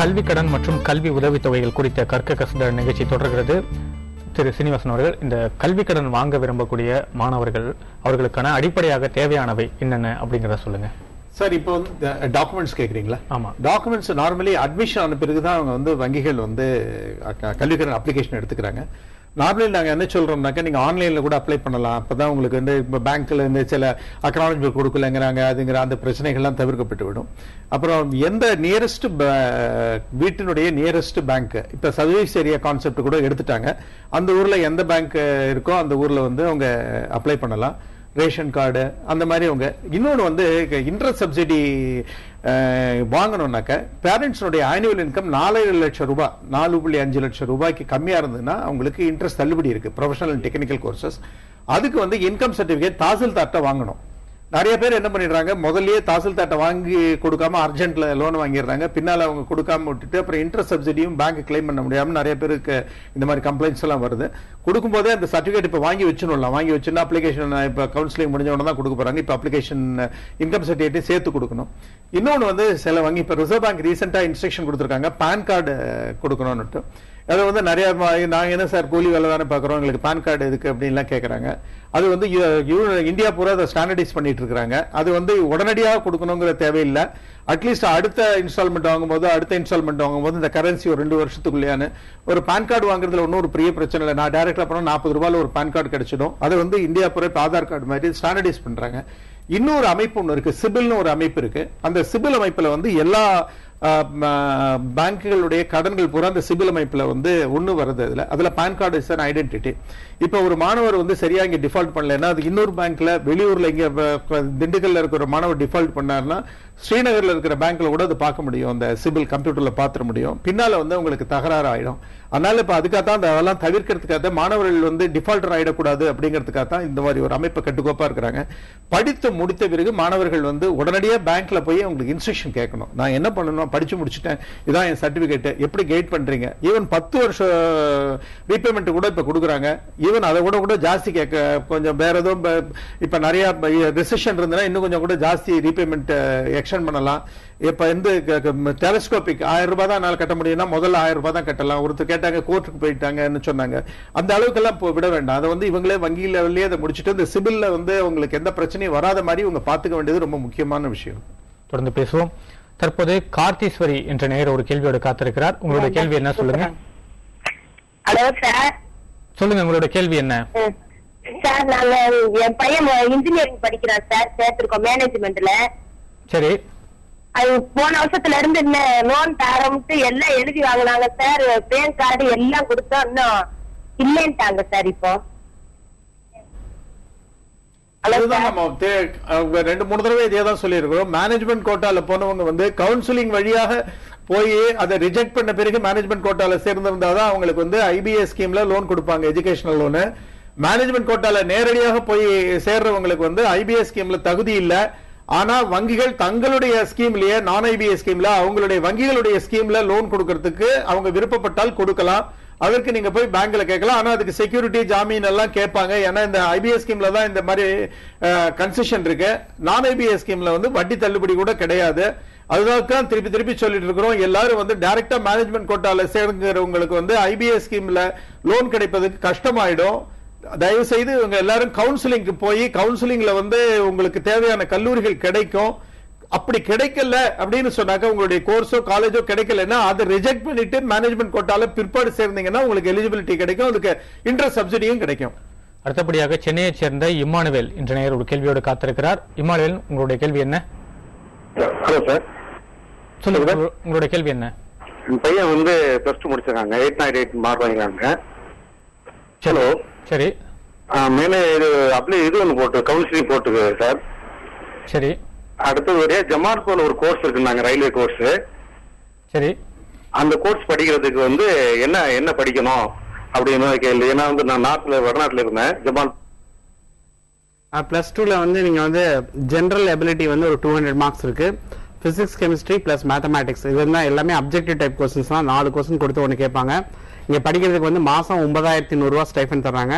கல்வி கடன் மற்றும் கல்வி உதவித்தொகைகள் குறித்த கற்க கசட நிகழ்ச்சி தொடர்கிறது. திரு சீனிவாசன் அவர்கள், இந்த கல்வி கடன் வாங்க விரும்பக்கூடிய மாணவர்கள் அவர்களுக்கான அடிப்படையாக தேவையானவை என்னென்ன அப்படிங்கிறத சொல்லுங்க சார். இப்போ வந்து டாக்குமெண்ட்ஸ் கேட்குறீங்களா? ஆமா, டாக்குமெண்ட்ஸ் நார்மலி அட்மிஷன் ஆன பிறகு தான் அவங்க வந்து வங்கிகள் வந்து கல்வி கடன் அப்ளிகேஷன் எடுத்துக்கிறாங்க. நார்மலி நாங்கள் என்ன சொல்றோம்னாக்கா, நீங்க ஆன்லைன்ல கூட அப்ளை பண்ணலாம். அப்பதான் உங்களுக்கு வந்து இப்போ பேங்க்ல இருந்து சில அக்னாலஜ்மெண்ட் கொடுக்கலங்கிறாங்க, அதுங்கிற அந்த பிரச்சனைகள்லாம் தவிர்க்கப்பட்டு விடும். அப்புறம் எந்த நியரஸ்ட் வீட்டினுடைய நியரஸ்ட் பேங்க், இப்போ சர்வீஸ் ஏரியா கான்செப்ட் கூட எடுத்துட்டாங்க. அந்த ஊர்ல எந்த பேங்க் இருக்கோ அந்த ஊர்ல வந்து அவங்க அப்ளை பண்ணலாம். ரேஷன் கார்டு அந்த மாதிரி அவங்க இன்னொன்று வந்து இன்ட்ரெஸ்ட் சப்சிடி வாங்கணும்னாக்க பேரண்ட்ஸுடைய ஆனுவல் இன்கம் 4.5 லட்சம் ரூபாய் 4.5 லட்சம் ரூபாய்க்கு கம்மியா இருந்ததுன்னா அவங்களுக்கு இன்ட்ரெஸ்ட் தள்ளுபடி இருக்கு. ப்ரொஃபஷனல் அண்ட் டெக்னிக்கல் கோர்சஸ் அதுக்கு வந்து இன்கம் சர்டிபிகேட் தாசில்தார்ட்ட வாங்கணும். நிறைய பேர் என்ன பண்ணிடுறாங்க, முதல்லயே தாசில்தார்ட்ட வாங்கி கொடுக்காம அர்ஜென்ட்ல லோன் வாங்கிடுறாங்க. பின்னால அவங்க கொடுக்காம விட்டுட்டு அப்புறம் இன்ட்ரெஸ்ட் சப்சிடியும் பேங்க் கிளைம் பண்ண முடியாம நிறைய பேருக்கு இந்த மாதிரி கம்ப்ளைண்ட்ஸ் எல்லாம் வருது. கொடுக்கும்போதே அந்த சர்டிபிகேட் இப்ப வாங்கி வச்சுடலாம். வாங்கி வச்சுன்னா அப்ளிகேஷன் இப்ப கவுன்சிலிங் முடிஞ்ச உடனே தான் கொடுக்க போறாங்க. இப்ப அப்ளிகேஷன் இன்கம் சர்டிபிகேட் சேர்த்து கொடுக்கணும். இன்னொன்னு வந்து சில வங்கி இப்ப ரிசர்வ் பேங்க் ரீசெண்டா இன்ஸ்ட்ரக்ஷன் கொடுத்திருக்காங்க, பான் கார்டு கொடுக்கணும்னு. அது வந்து நிறைய நாங்க என்ன சார் கூலி வேலை தானே பாக்குறோம், எங்களுக்கு பான் கார்டு எதுக்கு அப்படின்லாம் கேட்கறாங்க. அது வந்து இந்தியா பூரா அதை ஸ்டாண்டர்டைஸ் பண்ணிட்டு இருக்காங்க. அது வந்து உடனடியாக கொடுக்கணுங்கிற தேவையில்லை. அட்லீஸ்ட் அடுத்த இன்ஸ்டால்மெண்ட் வாங்கும்போது இந்த கரன்சி ஒரு 2 வருஷத்துக்குள்ளேயான ஒரு பான் கார்டு வாங்குறதுல ஒன்னும் ஒரு பெரிய பிரச்சனை இல்லை. நான் டைரக்டா போனா 40 ரூபாயில ஒரு பான் கார்டு கிடைச்சிடும். அது வந்து இந்தியா பூரா ஆதார் கார்டு மாதிரி ஸ்டாண்டர்டைஸ் பண்றாங்க. இன்னொரு அமைப்பு ஒன்று இருக்கு, சிபில்னு ஒரு அமைப்பு இருக்கு. அந்த சிபில் அமைப்புல வந்து எல்லா பேங்குகளுடைய கடன்கள் பூரா அந்த சிபில் அமைப்புல வந்து ஒண்ணு வருது. அதுல PAN card is an identity. இப்ப ஒரு மாணவர் வந்து சரியா இங்க டிஃபால்ட் பண்ணலன்னா அது இன்னொரு பேங்க்ல வெளியூர்ல இங்க திண்டுக்கல்ல இருக்கிற ஒரு மாணவர் டிஃபால்ட் பண்ணாருன்னா ஸ்ரீநகர்ல இருக்கிற பேங்க்ல கூட அது பார்க்க முடியும், அந்த சிபில் கம்ப்யூட்டர்ல பாத்துற முடியும். பின்னால வந்து உங்களுக்கு தகராறு ஆயிடும். அதனால இப்ப அதுக்காக தான் அதெல்லாம் தவிர்க்கிறதுக்காக மாணவர்கள் வந்து டிஃபால்டர் ஆயிடக்கூடாது அப்படிங்கிறதுக்காக தான் இந்த மாதிரி ஒரு அமைப்பை கட்டுக்கோப்பா இருக்கிறாங்க. படித்து முடித்த பிறகு மாணவர்கள் வந்து உடனடியாக பேங்க்ல போய் அவங்களுக்கு இன்ஸ்ட்ரக்ஷன் கேட்கணும். நான் என்ன பண்ணணும், படிச்சு முடிச்சுட்டேன், இதான் என் சர்டிபிகேட், எப்படி கைட் பண்றீங்க. ஈவன் 10 வருஷம் ரீபேமெண்ட் கூட இப்ப கொடுக்குறாங்க. ஈவன் அதை கூட ஜாஸ்தி கேட்க கொஞ்சம் வேற ஏதோ இப்ப நிறைய ரிசெஷன் இருந்ததுன்னா இன்னும் கொஞ்சம் கூட ஜாஸ்தி ரீபேமெண்ட் எக்ஸ்டெண்ட் பண்ணலாம். இப்ப வந்து டெலஸ்கோபிக் 1000 ரூபாய் தான் என்னால் கட்ட முடியும்னா முதல்ல 1000 ரூபாய் தான் கட்டலாம். ஒருத்தர் கேட்டாங்க, கோர்ட்டுக்கு போயிட்டாங்கன்னு சொன்னாங்க. அந்த அளவுக்கு எல்லாம் விட வேண்டாம். அதை வந்து இவங்களே வங்கி லெவல்லே அதை முடிச்சுட்டு இந்த சிபில்ல வந்து உங்களுக்கு எந்த பிரச்சனையும் வராத மாதிரி இவங்க பாத்துக்க வேண்டியது ரொம்ப முக்கியமான விஷயம். தொடர்ந்து பேசுவோம். தற்போது கார்த்தீஸ்வரி என்ற நேயர் ஒரு கேள்வியோடு காத்திருக்கிறார். உங்களுடைய கேள்வி என்ன சொல்லுங்க. Hello sir. சொல்லுங்க, உங்களுடைய கேள்வி என்ன? சார், நாங்க என் பையன் இன்ஜினியரிங் படிக்கிறான் சார், சேர்த்திருக்கோம் மேனேஜ்மெண்ட்ல. சரி. அது போன வருஷத்துல இருந்து லோன் தரம்ட்டு எல்லாம் எழுதி வாங்கினாங்க சார். பேன் கார்டு எல்லாம் கொடுத்தோம், இன்னும் இல்லைன்ட்டாங்க சார். இப்போ நம்ம 2-3 தடவை இதே தான் சொல்லியிருக்கிறோம். மேனேஜ்மெண்ட் கோட்டால போனவங்க வந்து கவுன்சிலிங் வழியாக போய் அதை ரிஜெக்ட் பண்ண பிறகு மேனேஜ்மெண்ட் கோட்டால சேர்ந்திருந்தாதான் அவங்களுக்கு வந்து ஐபிஎஸ் ஸ்கீம்ல லோன் கொடுப்பாங்க, எஜுகேஷனல் லோனு. மேனேஜ்மெண்ட் கோட்டால நேரடியாக போய் சேர்றவங்களுக்கு வந்து ஐபிஎஸ் ஸ்கீம்ல தகுதி இல்லை. ஆனா வங்கிகள் தங்களுடைய ஸ்கீம்லயே நான் ஐபிஎஸ் ஸ்கீம்ல அவங்களுடைய வங்கிகளுடைய ஸ்கீம்ல லோன் கொடுக்கறதுக்கு அவங்க விருப்பப்பட்டால் கொடுக்கலாம். அதற்கு நீங்க போய் பேங்க்ல கேட்கலாம். ஆனா அதுக்கு செக்யூரிட்டி, ஜாமீன் எல்லாம் கேட்பாங்க. ஏன்னா இந்த ஐபிஎஸ் ஸ்கீம்ல தான் இந்த மாதிரி கன்செஷன் இருக்கு. நான் ஐபிஎஸ் ஸ்கீம்ல வந்து வட்டி தள்ளுபடி கூட கிடையாது. அதுதான் திருப்பி சொல்லிட்டு இருக்கிறோம். எல்லாரும் வந்து டைரக்டா மேனேஜ்மெண்ட் கோட்டால சேர்ங்கிறவங்களுக்கு வந்து ஐபிஎஸ் ஸ்கீம்ல லோன் கிடைப்பதுக்கு கஷ்டமாயிடும். தயவு செய்து இவங்க எல்லாரும் கவுன்சிலிங்க்கு போய் கவுன்சிலிங்ல வந்து உங்களுக்கு தேவையான கல்லூரிகள் கிடைக்கும். அப்படி கிடைக்கல அப்படின்னு சொன்னாக்க உங்களுடைய கோர்ஸோ காலேஜோ கிடைக்கலன்னா அதை ரிஜெக்ட் பண்ணிட்டு மேனேஜ்மெண்ட் கோட்டால பிற்பாடு சேர்ந்தீங்கன்னா உங்களுக்கு எலிஜிபிலிட்டி கிடைக்கும், அதுக்கு இன்ட்ரெஸ்ட் சப்சிடியும் கிடைக்கும். அடுத்தபடியாக சென்னையை சேர்ந்த இம்மானுவேல் என்ற நேயர் ஒரு கேள்வியோடு காத்திருக்கிறார். இம்மானுவேல், உங்களுடைய கேள்வி என்ன? ஹலோ சார், சொல்லுங்க, உங்களுடைய கேள்வி என்ன? என் பையன் வந்து +2 முடிச்சிருக்காங்க, 898 மார்க் வாங்கிருக்காங்க. ஹலோ, சரி. மேலே இது ஒன்று போட்டு கவுன்சிலிங் போட்டுக்கு சார். சரி. அடுத்தது ஒரே ஜமால்பூர்ல ஒரு கோர்ஸ் இருக்குன்னாங்க, ரயில்வே கோர்ஸ். சரி. அந்த கோர்ஸ் படிக்கிறதுக்கு வந்து என்ன படிக்கணும் அப்படின்னு கேள்வி. ஏன்னா வந்து நான் வடநாட்டுல இருந்தேன். ஜமால் +2ல வந்து நீங்க வந்து ஜெனரல் எபிலிட்டி வந்து ஒரு 200 மார்க்ஸ் இருக்கு. பிசிக்ஸ், கெமிஸ்ட்ரி பிளஸ் மேத்தமேட்டிக்ஸ், இது தான் எல்லாமே அப்ஜெக்டிவ் டைப் கொஸ்டின்ஸ் தான். 4 கொஸ்டின் கொடுத்து ஒன்று கேட்பாங்க. இங்க படிக்கிறதுக்கு வந்து மாசம் 9100 ரூபாய் ஸ்டைஃபன் தர்றாங்க.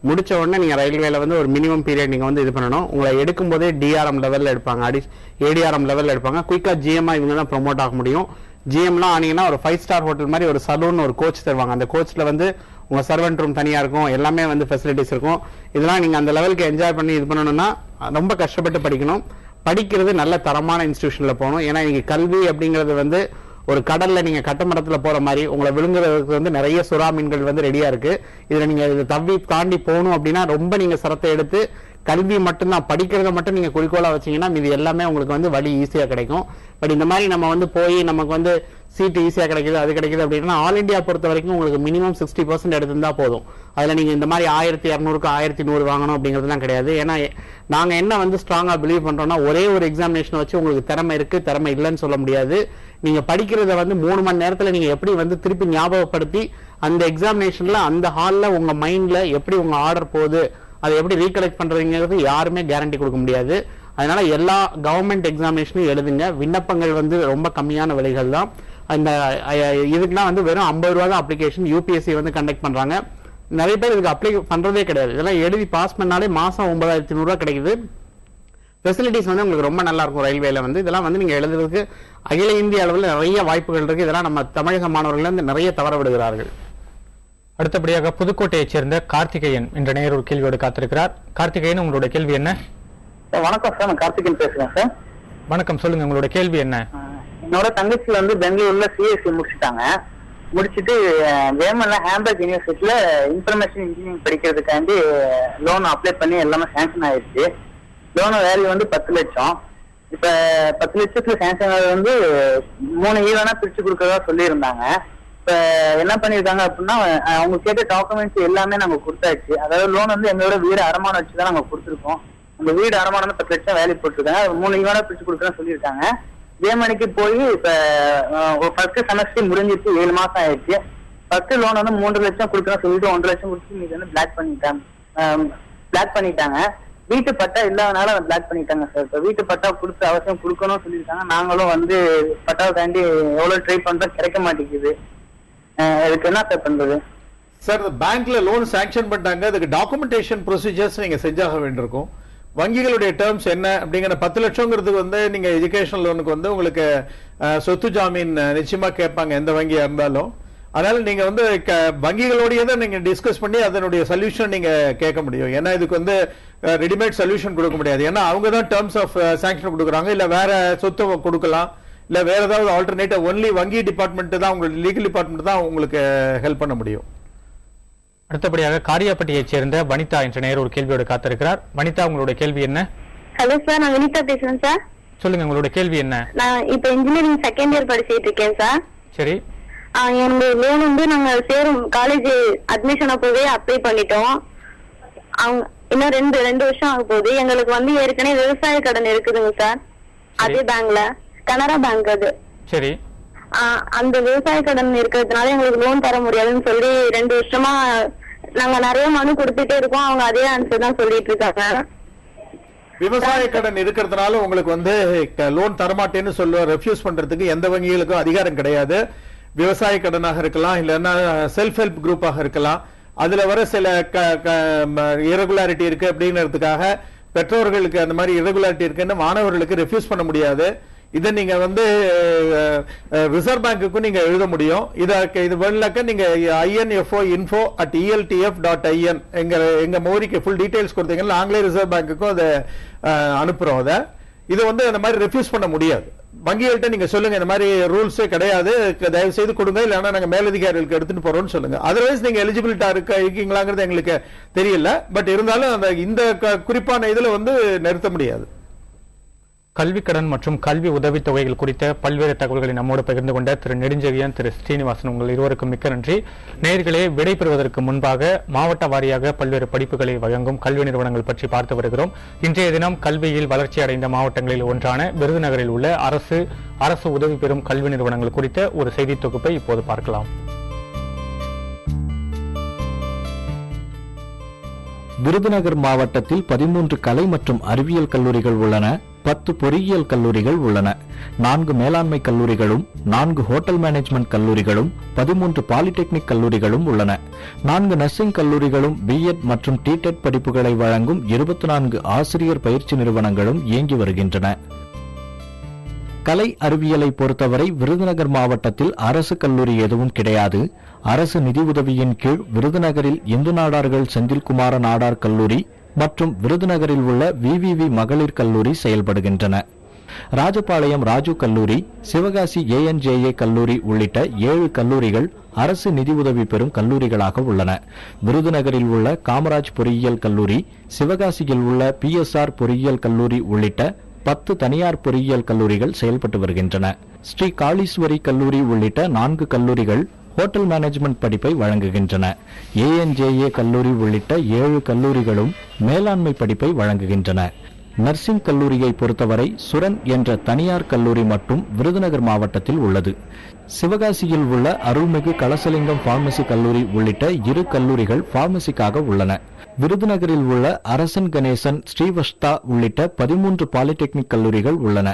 முடிச்ச உடனே நீங்க ரயில்வேல வந்து ஒரு மினிமம் பீரியட் நீங்க வந்து இது பண்ணணும். உங்களை எடுக்கும் போதே டிஆர்எம் லெவல்ல எடுப்பாங்க, ஏடிஆர்எம் லெவல்ல எடுப்பாங்க. குயிக்கா ஜிஎம்ஆ இவங்க தான் ப்ரொமோட் ஆக முடியும். ஜிஎம்லாம் ஆனீங்கன்னா ஒரு 5 ஸ்டார் ஹோட்டல் மாதிரி ஒரு சலூன் ஒரு கோச் தருவாங்க. அந்த கோச்ல வந்து உங்க சர்வெண்ட் ரூம் தனியா இருக்கும், எல்லாமே வந்து ஃபெசிலிட்டிஸ் இருக்கும். இதெல்லாம் நீங்க அந்த லெவலுக்கு என்ஜாய் பண்ணி இது பண்ணணும்னா ரொம்ப கஷ்டப்பட்டு படிக்கணும். படிக்கிறது நல்ல தரமான இன்ஸ்டிடியூஷன்ல போகணும். ஏன்னா நீங்க கல்வி அப்படிங்கிறது வந்து ஒரு கடல்ல நீங்க கட்டமரத்துல போற மாதிரி உங்களை விழுங்குறதுக்கு வந்து நிறைய சுறா மீன்கள் வந்து ரெடியா இருக்கு. இதுல நீங்க இதை தவ்வி தாண்டி போகணும் அப்படின்னா ரொம்ப நீங்க சிரத்தை எடுத்து கல்வி மட்டும்தான் படிக்கிறத மட்டும் நீங்க குறிக்கோளா வச்சீங்கன்னா இது எல்லாமே உங்களுக்கு வந்து வழி ஈஸியா கிடைக்கும். பட் இந்த மாதிரி நம்ம வந்து போய் நமக்கு வந்து சீட்டு ஈஸியா கிடைக்குது அது கிடைக்குது அப்படின்னா ஆல் இண்டியா பொறுத்த வரைக்கும் உங்களுக்கு மினிமம் 60% எடுத்திருந்தா போதும். அதுல நீங்க இந்த மாதிரி 1200க்கு 1100 வாங்கணும் அப்படிங்கிறதுலாம் கிடையாது. ஏன்னா நாங்க என்ன வந்து ஸ்ட்ராங்கா பிலீவ் பண்றோம்னா ஒரே ஒரு எக்ஸாமினேஷன் வச்சு உங்களுக்கு திறமை இருக்கு திறமை இல்லைன்னு சொல்ல முடியாது. நீங்க படிக்கிறத வந்து 3 மணி நேரத்துல நீங்க எப்படி வந்து திருப்பி ஞாபகப்படுத்தி அந்த எக்ஸாமினேஷன்ல அந்த ஹால்ல உங்க மைண்ட்ல எப்படி உங்க ஆர்டர் போகுது அதை எப்படி ரீகலெக்ட் பண்றதுங்கிறது யாருமே கேரண்டி கொடுக்க முடியாது. அதனால எல்லா கவர்மெண்ட் எக்ஸாமினேஷனும் எழுதுங்க. விண்ணப்பங்கள் வந்து ரொம்ப கம்மியான விலைகள் தான். அந்த இதுக்கெல்லாம் வந்து வெறும் 50 ரூபா தான் அப்ளிகேஷன். யூபிஎஸ்சி வந்து கண்டக்ட் பண்றாங்க. நிறைய பேர் இதுக்கு அப்ளை பண்றதே கிடையாது. இதெல்லாம் எழுதி பாஸ் பண்ணாலே மாசம் 9,100 ரூபா கிடைக்குது. ஃபெசிலிட்டிஸ் வந்து உங்களுக்கு ரொம்ப நல்லா இருக்கும். ரயில்வேல வந்து இதெல்லாம் வந்து நீங்க எழுதுறதுக்கு அகில இந்திய அளவில் நிறைய வாய்ப்புகள் இருக்கு. இதெல்லாம் நம்ம தமிழக மாணவர்கள் வந்து நிறைய தவற விடுகிறார்கள். அடுத்தபடியாக புதுக்கோட்டையைச் சேர்ந்த கார்த்திகேயன் என்ற நேயர் ஒரு கேள்வியோடு காத்திருக்கிறார். கார்த்திகேயன், உங்களுடைய கேள்வி என்ன? வணக்கம் சார், நான் கார்த்திகேயன் பேசுறேன் சார். வணக்கம், சொல்லுங்க, உங்களுடைய கேள்வி என்ன? என்னோட தங்கச்சி வந்து பெங்களூர்ல சிஎஸ்சி முடிச்சுட்டாங்க. முடிச்சுட்டு ஜெர்மன்ல ஹாம்பர்க் யூனிவர்சிட்டியில இன்ஃபர்மேஷன் இன்ஜினியரிங் படிக்கிறதுக்காண்டி லோன் அப்ளை பண்ணி எல்லாமே சாங்ஷன் ஆயிடுச்சு. லோன் வேல்யூ வந்து 10 லட்சம். இப்ப 10 லட்சத்துல சாங்ஷன் ஆனது வந்து 3 ஈவனா பிரிச்சு கொடுக்கறதா சொல்லியிருந்தாங்க. இப்ப என்ன பண்ணிருக்காங்க அப்படின்னா அவங்க கேட்ட டாக்குமெண்ட்ஸ் எல்லாமே நாங்க கொடுத்தாச்சு. அதாவது லோன் வந்து எங்களோட வீடு அடமானம் வச்சுதான் நாங்க கொடுத்துருக்கோம். அந்த வீடு அடமானம் 10 லட்சம் வேல்யூ போட்டிருக்காங்க. 3 ஈவனா பிரிச்சு கொடுக்கறதா சொல்லியிருக்காங்க. ஜெர்மனிக்கு போய் இப்ப ஃபர்ஸ்ட் செமஸ்டர் முடிஞ்சிச்சு, 7 மாசம் ஆயிடுச்சு. ஃபர்ஸ்ட் லோன் வந்து 3 லட்சம் கொடுக்கணும் சொல்லிட்டு 1.5 லட்சம் கொடுத்து மீது வந்து பிளாக் பண்ணிட்டாங்க. வீட்டு பட்டா இல்லாதனால பிளாக் பண்ணிட்டாங்க சார். இப்ப வீட்டு பட்டா கொடுத்து அவசியம் கொடுக்கணும்னு சொல்லியிருக்காங்க. நாங்களும் வந்து பட்டாவை தாண்டி எவ்வளவு ட்ரை பண்றோம், கிடைக்க மாட்டேங்குது. அதுக்கு என்ன சார் பண்றது? சார், பேங்க்ல லோன் சாங்ஷன் பண்ணிட்டாங்க. அதுக்கு டாக்குமெண்டேஷன் ப்ரொசீஜர்ஸ் நீங்க செஞ்சாக வேண்டியிருக்கும். வங்கிகளுடைய டேர்ம்ஸ் என்ன அப்படிங்கிற 10 லட்சங்கிறதுக்கு வந்து நீங்க எஜுகேஷன் லோனுக்கு வந்து உங்களுக்கு சொத்து ஜாமீன் நிச்சயமா கேட்பாங்க எந்த வங்கியா இருந்தாலும். அதனால நீங்க வந்து வங்கிகளோடய தான் நீங்க டிஸ்கஸ் பண்ணி அதனுடைய சொல்யூஷன் நீங்க கேட்க முடியும். ஏன்னா இதுக்கு வந்து ரெடிமேட் சொல்யூஷன் கொடுக்க முடியாது. ஏன்னா அவங்க தான் டேர்ம்ஸ் ஆஃப் சாங்ஷன் கொடுக்குறாங்க. இல்ல வேற சொத்து கொடுக்கலாம், இல்ல வேற ஏதாவது ஆல்டர்னேட்டிவ். ஒன்லி வங்கி டிபார்ட்மெண்ட் தான் உங்களுக்கு, லீகல் டிபார்ட்மெண்ட் தான் உங்களுக்கு ஹெல்ப் பண்ண முடியும். அடுத்தபடியாக காரியாப்பட்டியைச் சேர்ந்த வனிதா என்ற நேயர் ஒரு கேள்வியோடு காத்திருக்கிறார். வனிதா, உங்களுடைய கேள்வி என்ன? ஹலோ சார், நான் வினிதா பேசுறேன் சார். சொல்லுங்க, உங்களுடைய கேள்வி என்ன? நான் இப்ப இன்ஜினியரிங் செகண்ட் இயர் படிச்சிட்டு இருக்கேன் சார். சரி, என்னோட லோன் வந்து நாங்க சேரும் காலேஜ் அட்மிஷன் அப்பவே அப்ளை பண்ணிட்டோம். அவங்க இன்னும் ரெண்டு வருஷம் ஆக போகுது. எங்களுக்கு வந்து ஏற்கனவே விவசாய கடன் இருக்குதுங்க சார், அதே பேங்க்ல, கனரா பேங்க். அது சரி. அந்த விவசாய கடன் இருக்கிறதுனால எங்களுக்கு லோன் தர முடியாதுன்னு சொல்லி 2 வருஷமா நாங்க நிறைய மனு கொடுத்துட்டே இருக்கோம். அவங்க அதே ஆன்சர் தான் சொல்லிட்டு இருக்காங்க. விவசாய கடன் இருக்கிறதுனால உங்களுக்கு வந்து லோன் தரமாட்டேன்னு சொல்ல ரெஃப்யூஸ் பண்றதுக்கு எந்த வங்கிகளுக்கும் அதிகாரம் கிடையாது. விவசாய கடனாக இருக்கலாம், இல்லைன்னா செல்ஃப் ஹெல்ப் குரூப்பாக இருக்கலாம். அதுல வர சில இரெகுலாரிட்டி இருக்கு அப்படிங்கிறதுக்காக பெற்றோர்களுக்கு அந்த மாதிரி இரெகுலாரிட்டி இருக்குன்னு மாணவர்களுக்கு ரெஃப்யூஸ் பண்ண முடியாது. இதை நீங்க வந்து ரிசர்வ் பேங்குக்கும் நீங்க எழுத முடியும். இது வேணும்னாக்க நீங்க info@eltf.in எங்க மோரிக்கு ஃபுல் டீடைல்ஸ் கொடுத்தீங்கன்னா நாங்களே ரிசர்வ் பேங்குக்கும் அதை அனுப்புறோம். அதை இது வந்து அந்த மாதிரி ரெஃப்யூஸ் பண்ண முடியாது. வங்கிகள்கிட்ட நீங்க சொல்லுங்க, இந்த மாதிரி ரூல்ஸே கிடையாது, தயவு செய்து கொடுங்க, இல்லைன்னா நாங்க மேலதிகாரிகளுக்கு எடுத்துட்டு போறோம்னு சொல்லுங்க. அதர்வைஸ் நீங்க எலிஜிபிலிட்டா இருக்கீங்களாங்கிறது எங்களுக்கு தெரியல. பட் இருந்தாலும் அந்த இந்த குறிப்பான இதுல வந்து நிறுத்த முடியாது. கல்விக்கடன் மற்றும் கல்வி உதவித் தொகைகள் குறித்த பல்வேறு தகவல்களை நம்மோடு பகிர்ந்து கொண்ட திரு நெடுஞ்செழியன், திரு ஸ்ரீனிவாசன், உங்கள் இருவருக்கும் மிக்க நன்றி. நேயர்களே, விடை பெறுவதற்கு முன்பாக மாவட்ட வாரியாக பல்வேறு படிப்புகளை வழங்கும் கல்வி நிறுவனங்கள் பற்றி பார்த்து வருகிறோம். இன்றைய தினம் கல்வியில் வளர்ச்சி அடைந்த மாவட்டங்களில் ஒன்றான விருதுநகரில் உள்ள அரசு உதவி பெறும் கல்வி நிறுவனங்கள் குறித்த ஒரு செய்தி தொகுப்பை இப்போது பார்க்கலாம். விருதுநகர் மாவட்டத்தில் 13 கலை மற்றும் அறிவியல் கல்லூரிகள் உள்ளன. 10 பொறியியல் கல்லூரிகள் உள்ளன. 4 மேலாண்மை கல்லூரிகளும் 4 ஹோட்டல் மேனேஜ்மெண்ட் கல்லூரிகளும் 13 பாலிடெக்னிக் கல்லூரிகளும் உள்ளன. 4 நர்சிங் கல்லூரிகளும் பிஎட் மற்றும் டிடெட் படிப்புகளை வழங்கும் 24 ஆசிரியர் பயிற்சி நிறுவனங்களும் இயங்கி வருகின்றன. கலை அறிவியலை பொறுத்தவரை விருதுநகர் மாவட்டத்தில் அரசு கல்லூரி எதுவும் கிடையாது. அரசு நிதி உதவியின் கீழ் விருதுநகரில் இந்து நாடார்கள் செந்தில்குமார நாடார் கல்லூரி மற்றும் விருதுநகரில் உள்ள விவிவி மகளிர் கல்லூரி செயல்படுகின்றன. ராஜபாளையம் ராஜு கல்லூரி, சிவகாசி ANJA கல்லூரி உள்ளிட்ட 7 கல்லூரிகள் அரசு நிதி உதவி பெறும் கல்லூரிகளாக உள்ளன. விருதுநகரில் உள்ள காமராஜ் பொறியியல் கல்லூரி, சிவகாசியில் உள்ள PSR பொறியியல் கல்லூரி உள்ளிட்ட 10 தனியார் பொறியியல் கல்லூரிகள் செயல்பட்டு வருகின்றன. ஸ்ரீ காளீஸ்வரி கல்லூரி உள்ளிட்ட 4 கல்லூரிகள் ஹோட்டல் மேனேஜ்மெண்ட் படிப்பை வழங்குகின்றன. ANJA கல்லூரி உள்ளிட்ட 7 கல்லூரிகளும் மேலாண்மை படிப்பை வழங்குகின்றன. நர்சிங் கல்லூரியை பொறுத்தவரை சுரன் என்ற தனியார் கல்லூரி மட்டும் விருதுநகர் மாவட்டத்தில் உள்ளது. சிவகாசியில் உள்ள அருள்மிகு கலசலிங்கம் பார்மசி கல்லூரி உள்ளிட்ட 2 கல்லூரிகள் பார்மசிக்காக உள்ளன. விருதுநகரில் உள்ள அரசன் கணேசன், ஸ்ரீவஸ்தா உள்ளிட்ட 13 பாலிடெக்னிக் கல்லூரிகள் உள்ளன.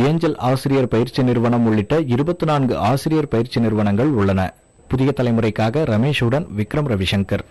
ஏஞ்சல் ஆசிரியர் பயிற்சி நிறுவனம் உள்ளிட்ட 24 ஆசிரியர் பயிற்சி நிறுவனங்கள் உள்ளன. புதிய தலைமுறைக்காக ரமேஷுடன் விக்ரம் ரவிசங்கர்.